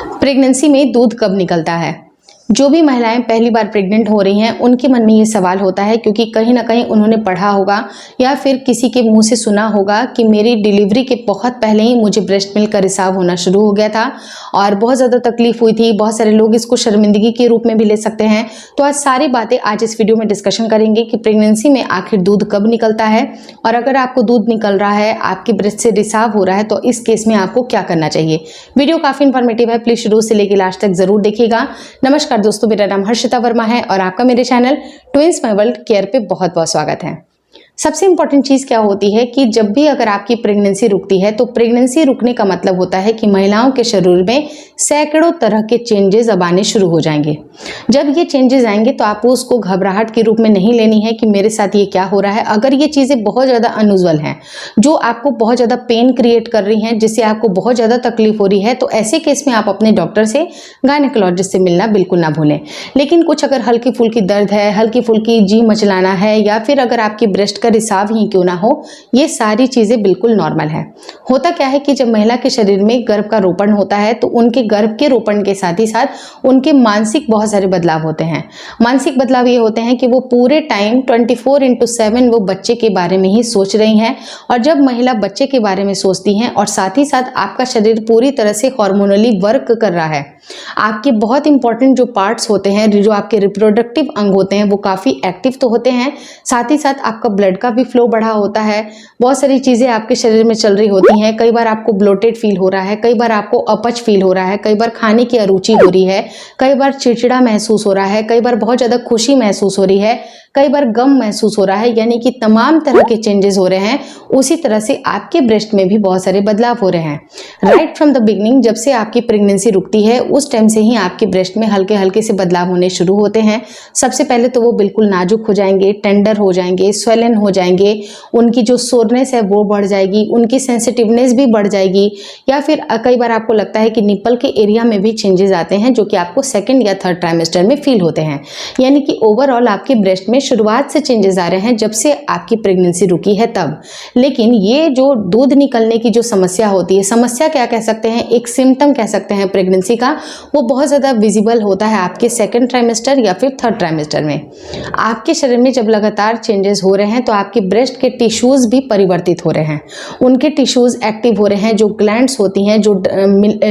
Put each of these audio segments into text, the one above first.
Pregnancy में दूध कब निकलता है? जो भी महिलाएं पहली बार प्रेग्नेंट हो रही हैं उनके मन में ये सवाल होता है, क्योंकि कहीं ना कहीं उन्होंने पढ़ा होगा या फिर किसी के मुंह से सुना होगा कि मेरी डिलीवरी के बहुत पहले ही मुझे ब्रेस्ट मिल्क का रिसाव होना शुरू हो गया था और बहुत ज़्यादा तकलीफ हुई थी। बहुत सारे लोग इसको शर्मिंदगी के रूप में भी ले सकते हैं। तो आज सारी बातें आज इस वीडियो में डिस्कशन करेंगे कि प्रेगनेंसी में आखिर दूध कब निकलता है, और अगर आपको दूध निकल रहा है, आपके ब्रेस्ट से रिसाव हो रहा है, तो इस केस में आपको क्या करना चाहिए। वीडियो काफ़ी इन्फॉर्मेटिव है, प्लीज शुरू से लेकर लास्ट तक जरूर देखिएगा। नमस्कार दोस्तों, मेरा नाम हर्षिता वर्मा है और आपका मेरे channel twins my world care पे बहुत बहुत स्वागत है। सबसे इंपॉर्टेंट चीज़ क्या होती है कि जब भी अगर आपकी प्रेगनेंसी रुकती है तो प्रेगनेंसी रुकने का मतलब होता है कि महिलाओं के शरीर में सैकड़ों तरह के चेंजेस अब आने शुरू हो जाएंगे। जब ये चेंजेस आएंगे तो आपको उसको घबराहट के रूप में नहीं लेनी है कि मेरे साथ ये क्या हो रहा है। अगर ये चीज़ें बहुत ज़्यादा अनयूजुअल हैं, जो आपको बहुत ज़्यादा पेन क्रिएट कर रही हैं, जिससे आपको बहुत ज़्यादा तकलीफ हो रही है, तो ऐसे केस में आप अपने डॉक्टर से, गायनेकोलॉजिस्ट से मिलना बिल्कुल ना भूलें। लेकिन कुछ अगर हल्की फुल्की दर्द है, हल्की फुल्की जी मचलाना है, या फिर अगर आपकी ब्रेस्ट का रिसाव ही क्यों ना हो, ये सारी चीजें बिल्कुल नॉर्मल है। होता क्या है कि जब महिला के शरीर में गर्भ का रोपण होता है तो उनके गर्भ के रोपण के साथ ही साथ उनके मानसिक बहुत सारे बदलाव होते हैं। मानसिक बदलाव ये होते हैं कि वो पूरे टाइम 24/7 वो बच्चे के बारे में ही सोच रही हैं, और जब महिला बच्चे के बारे में सोचती हैं और साथ ही साथ आपका शरीर पूरी तरह से हार्मोनली वर्क कर रहा है, आपके बहुत इंपॉर्टेंट जो पार्ट्स होते हैं, जो आपके रिप्रोडक्टिव अंग होते हैं, वो काफ़ी एक्टिव तो होते हैं, साथ ही साथ आपका ब्लड का भी फ्लो बढ़ा होता है, बहुत सारी चीज़ें आपके शरीर में चल रही होती हैं। कई बार आपको ब्लोटेड फील हो रहा है, कई बार आपको अपच फील हो रहा है, कई बार खाने की अरुचि हो रही है, कई बार चिड़चिड़ा महसूस हो रहा है, कई बार बहुत ज़्यादा खुशी महसूस हो रही है, कई बार गम महसूस हो रहा है, यानी कि तमाम तरह के चेंजेस हो रहे हैं। उसी तरह से आपके ब्रेस्ट में भी बहुत सारे बदलाव हो रहे हैं। राइट फ्रॉम द बिगनिंग, जब से आपकी प्रेगनेंसी रुकती है उस टाइम से ही आपके ब्रेस्ट में हल्के हल्के से बदलाव होने शुरू होते हैं। सबसे पहले तो वो बिल्कुल नाजुक हो जाएंगे, टेंडर हो जाएंगे, स्वेलन हो जाएंगे, उनकी जो सोरनेस है वो बढ़ जाएगी, उनकी सेंसिटिवनेस भी बढ़ जाएगी, या फिर कई बार आपको लगता है कि निप्पल के एरिया में भी चेंजेस आते हैं, जो कि आपको सेकेंड या थर्ड ट्राइमेस्टर में फील होते हैं। यानी कि ओवरऑल आपके ब्रेस्ट में शुरुआत से चेंजेस आ रहे हैं जब से आपकी प्रेगनेंसी रुकी है तब। लेकिन ये जो दूध निकलने की जो समस्या होती है, समस्या क्या कह सकते हैं, एक सिम्टम कह सकते हैं प्रेगनेंसी का, वो बहुत ज़्यादा विजिबल होता है आपके सेकेंड ट्राइमेस्टर या फिर थर्ड ट्राइमेस्टर में। आपके शरीर में जब लगातार चेंजेस हो रहे हैं तो आपके ब्रेस्ट के टिश्यूज़ भी परिवर्तित हो रहे हैं, उनके टिश्यूज़ एक्टिव हो रहे हैं। जो ग्लैंड्स होती हैं, जो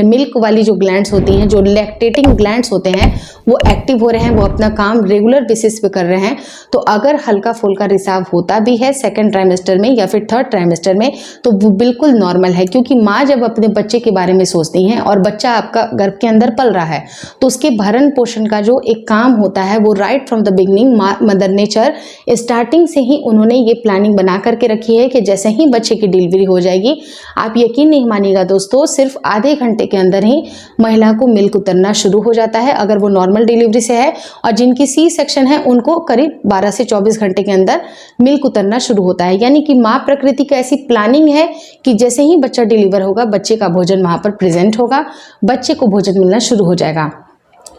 मिल्क वाली जो ग्लैंड्स होती हैं, जो लैक्टेटिंग ग्लैंड्स होते हैं, वो एक्टिव हो रहे हैं, वो अपना काम रेगुलर बेसिस पे कर रहे हैं। तो अगर हल्का फुल्का रिसाव होता भी है सेकेंड ट्राइमेस्टर में या फिर थर्ड ट्राइमेस्टर में, तो वो बिल्कुल नॉर्मल है, क्योंकि माँ जब अपने बच्चे के बारे में सोचती हैं और बच्चा आपका गर्भ के अंदर पल रहा है, तो उसके भरण पोषण का जो एक काम होता है वो right from the beginning mother nature starting से ही उन्होंने ये प्लानिंग बना करके रखी है कि जैसे ही बच्चे की डिलीवरी हो जाएगी, आप यकीन नहीं मानिएगा दोस्तों, सिर्फ आधे घंटे के अंदर ही महिला को मिल्क उतरना शुरू हो जाता है, अगर वो नॉर्मल डिलीवरी से है। और जिनकी सी सेक्शन है उनको करीब 12 से 24 घंटे के अंदर मिल्क उतरना शुरू होता है। यानी कि माँ प्रकृति का ऐसी प्लानिंग है कि जैसे ही बच्चा डिलीवर होगा, बच्चे का भोजन वहां पर प्रेजेंट होगा, बच्चे को भोजन मिलना शुरू हो जाएगा।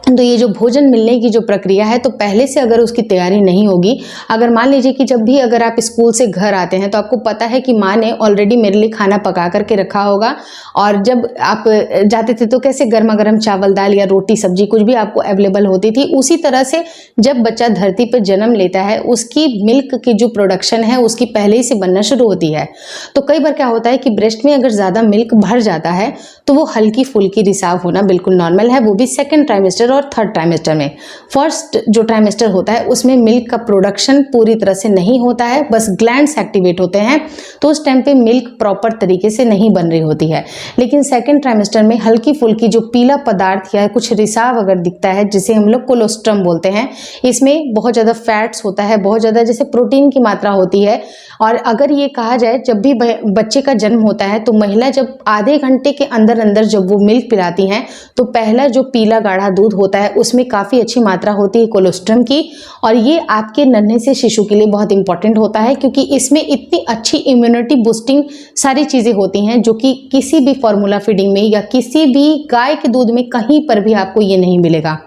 तो ये जो भोजन मिलने की जो प्रक्रिया है, तो पहले से अगर उसकी तैयारी नहीं होगी, अगर मान लीजिए कि जब भी अगर आप स्कूल से घर आते हैं तो आपको पता है कि माँ ने ऑलरेडी मेरे लिए खाना पका करके रखा होगा, और जब आप जाते थे तो कैसे गर्मा गर्म चावल दाल या रोटी सब्जी कुछ भी आपको अवेलेबल होती थी। उसी तरह से जब बच्चा धरती पर जन्म लेता है, उसकी मिल्क की जो प्रोडक्शन है उसकी पहले ही से बनना शुरू होती है। तो कई बार क्या होता है कि ब्रेस्ट में अगर ज़्यादा मिल्क भर जाता है तो वो हल्की फुल्की रिसाव होना बिल्कुल नॉर्मल है, वो भी सेकेंड ट्राइमेस्टर और थर्ड ट्राइमेस्टर में। फर्स्ट जो ट्राइमेस्टर होता है उसमें मिल्क का प्रोडक्शन पूरी तरह से नहीं होता है, बस ग्लैंड्स एक्टिवेट होते हैं, तो उस टाइम पे मिल्क प्रॉपर तरीके से नहीं बन रही होती है। लेकिन सेकेंड ट्राइमेस्टर में हल्की फुल्की जो पीला पदार्थ या कुछ रिसाव अगर दिखता है, जिसे हम लोग कोलोस्ट्रम बोलते हैं, इसमें बहुत ज़्यादा फैट्स होता है, बहुत ज़्यादा जैसे प्रोटीन की मात्रा होती है। और अगर ये कहा जाए जब भी बच्चे का जन्म होता है तो महिला जब आधे घंटे के अंदर अंदर जब वो मिल्क पिलाती हैं तो पहला जो पीला गाढ़ा दूध होता है उसमें काफ़ी अच्छी मात्रा होती है कोलेस्ट्रॉल की, और ये आपके नन्हे से शिशु के लिए बहुत इंपॉर्टेंट होता है क्योंकि इसमें इतनी अच्छी इम्यूनिटी बूस्टिंग सारी चीज़ें होती हैं जो कि किसी भी फॉर्मूला फीडिंग में या किसी भी गाय के दूध में कहीं पर भी आपको ये नहीं मिलेगा।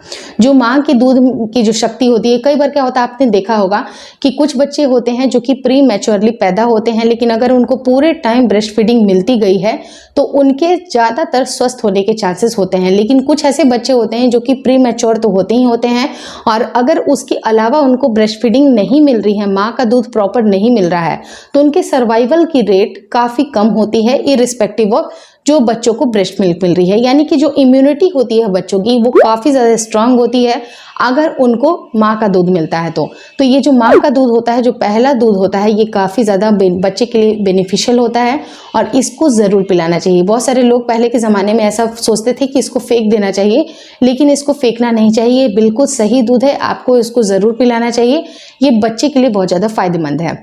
जो माँ के दूध की जो शक्ति होती है, कई बार क्या होता है आपने देखा होगा कि कुछ बच्चे होते हैं जो कि प्री मैच्योरली पैदा होते हैं, लेकिन अगर उनको पूरे टाइम ब्रेस्ट फीडिंग मिलती गई है तो उनके ज़्यादातर स्वस्थ होने के चांसेस होते हैं। लेकिन कुछ ऐसे बच्चे होते हैं जो कि प्री मैच्योर तो होते ही होते हैं, और अगर उसके अलावा उनको ब्रेस्ट फीडिंग नहीं मिल रही है, माँ का दूध प्रॉपर नहीं मिल रहा है, तो उनके सर्वाइवल की रेट काफ़ी कम होती है इरिस्पेक्टिव ऑफ जो बच्चों को ब्रेस्ट मिल्क मिल रही है। यानी कि जो इम्यूनिटी होती है बच्चों की वो काफ़ी ज़्यादा स्ट्रांग होती है अगर उनको माँ का दूध मिलता है तो ये जो माँ का दूध होता है, जो पहला दूध होता है, ये काफ़ी ज़्यादा बच्चे के लिए बेनिफिशियल होता है और इसको ज़रूर पिलाना चाहिए। बहुत सारे लोग पहले के ज़माने में ऐसा सोचते थे कि इसको फेंक देना चाहिए, लेकिन इसको फेंकना नहीं चाहिए। बिल्कुल सही दूध है, आपको इसको ज़रूर पिलाना चाहिए। ये बच्चे के लिए बहुत ज़्यादा फायदेमंद है।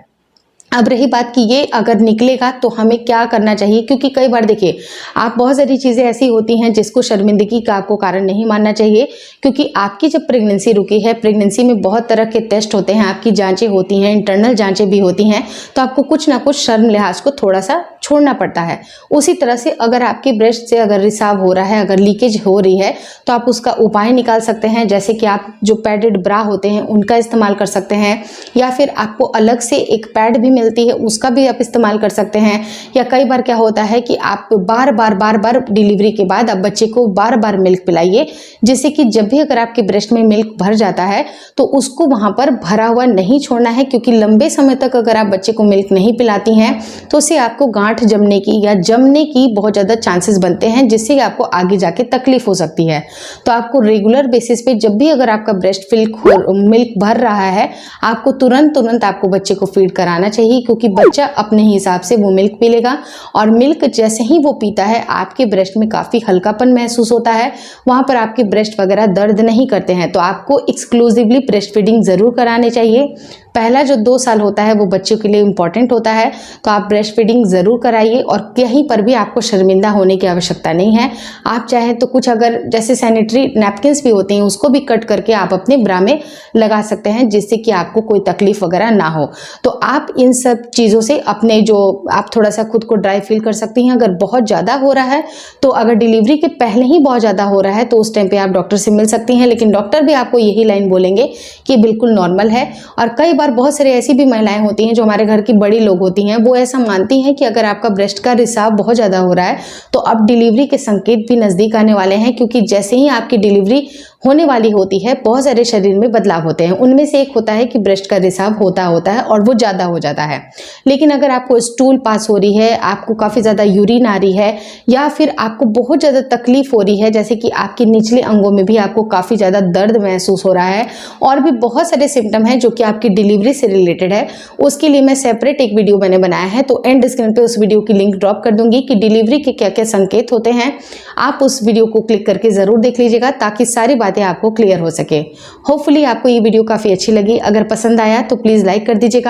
अब रही बात कि ये अगर निकलेगा तो हमें क्या करना चाहिए, क्योंकि कई बार देखिए आप बहुत सारी चीज़ें ऐसी होती हैं जिसको शर्मिंदगी का आपको कारण नहीं मानना चाहिए, क्योंकि आपकी जब प्रेगनेंसी रुकी है, प्रेगनेंसी में बहुत तरह के टेस्ट होते हैं, आपकी जांचें होती हैं, इंटरनल जांचें भी होती हैं, तो आपको कुछ ना कुछ शर्म लिहाज को थोड़ा सा छोड़ना पड़ता है। उसी तरह से अगर आपके ब्रेस्ट से अगर रिसाव हो रहा है, अगर लीकेज हो रही है, तो आप उसका उपाय निकाल सकते हैं। जैसे कि आप जो पैडेड ब्रा होते हैं उनका इस्तेमाल कर सकते हैं, या फिर आपको अलग से एक पैड भी मिलती है उसका भी आप इस्तेमाल कर सकते हैं। या कई बार क्या होता है कि आप बार बार डिलीवरी के बाद आप बच्चे को बार बार मिल्क पिलाइए, जिससे कि जब भी अगर आपके ब्रेस्ट में मिल्क भर जाता है तो उसको वहां पर भरा हुआ नहीं छोड़ना है, क्योंकि लंबे समय तक अगर आप बच्चे को मिल्क नहीं पिलाती हैं तो उससे आपको गांठ जमने की या जमने की बहुत ज़्यादा चांसेस बनते हैं, जिससे आपको आगे जाके तकलीफ हो सकती है। तो आपको रेगुलर बेसिस पे जब भी अगर आपका ब्रेस्ट मिल्क भर रहा है, आपको तुरंत आपको बच्चे को फीड कराना चाहिए, क्योंकि बच्चा अपने हिसाब से वो मिल्क पी लेगा, और मिल्क जैसे ही वो पीता है आपके ब्रेस्ट में काफ़ी हल्कापन महसूस होता है, वहाँ पर आपके ब्रेस्ट वगैरह दर्द नहीं करते हैं। तो आपको एक्सक्लूसिवली ब्रेस्ट फीडिंग ज़रूर कराने चाहिए। पहला जो 2 साल होता है वो बच्चों के लिए इम्पॉर्टेंट होता है, तो आप ब्रेस्ट फीडिंग ज़रूर कराइए, और कहीं पर भी आपको शर्मिंदा होने की आवश्यकता नहीं है। आप चाहें तो कुछ अगर जैसे सैनिटरी नैपकिन्स भी होते हैं उसको भी कट करके आप अपने ब्रा में लगा सकते हैं, जिससे कि आपको कोई तकलीफ वगैरह ना हो। तो आप इन सब चीज़ों से अपने जो आप थोड़ा सा खुद को ड्राई फील कर सकती हैं। अगर बहुत ज़्यादा हो रहा है, तो अगर डिलीवरी के पहले ही बहुत ज़्यादा हो रहा है तो उस टाइम पे आप डॉक्टर से मिल सकती हैं, लेकिन डॉक्टर भी आपको यही लाइन बोलेंगे कि बिल्कुल नॉर्मल है। और कई बार बहुत सारी ऐसी भी महिलाएं होती हैं जो हमारे घर की बड़ी लोग होती हैं, वो ऐसा मानती हैं कि अगर आपका ब्रेस्ट का रिसाव बहुत ज़्यादा हो रहा है तो अब डिलीवरी के संकेत भी नज़दीक आने वाले हैं, क्योंकि जैसे ही आपकी डिलीवरी होने वाली होती है बहुत सारे शरीर में बदलाव होते हैं। उनमें से एक होता है कि ब्रेस्ट का रिसाव होता है और वो ज़्यादा हो जाता है। लेकिन अगर आपको स्टूल पास हो रही है, आपको काफ़ी ज़्यादा यूरिन आ रही है, या फिर आपको बहुत ज़्यादा तकलीफ हो रही है, जैसे कि आपके निचले अंगों में भी आपको काफ़ी ज़्यादा दर्द महसूस हो रहा है, और भी बहुत सारे सिम्टम हैं जो कि आपकी डिलीवरी से रिलेटेड है, उसके लिए मैं सेपरेट एक वीडियो मैंने बनाया है, तो एंड स्क्रीन पे उस वीडियो की लिंक ड्रॉप कर दूंगी कि डिलीवरी के क्या क्या संकेत होते हैं। आप उस वीडियो को क्लिक करके ज़रूर देख लीजिएगा ताकि सारी बातें आपको क्लियर हो सके। होपफुली आपको ये वीडियो काफ़ी अच्छी लगी। अगर पसंद आया तो प्लीज़ लाइक कर दीजिएगा।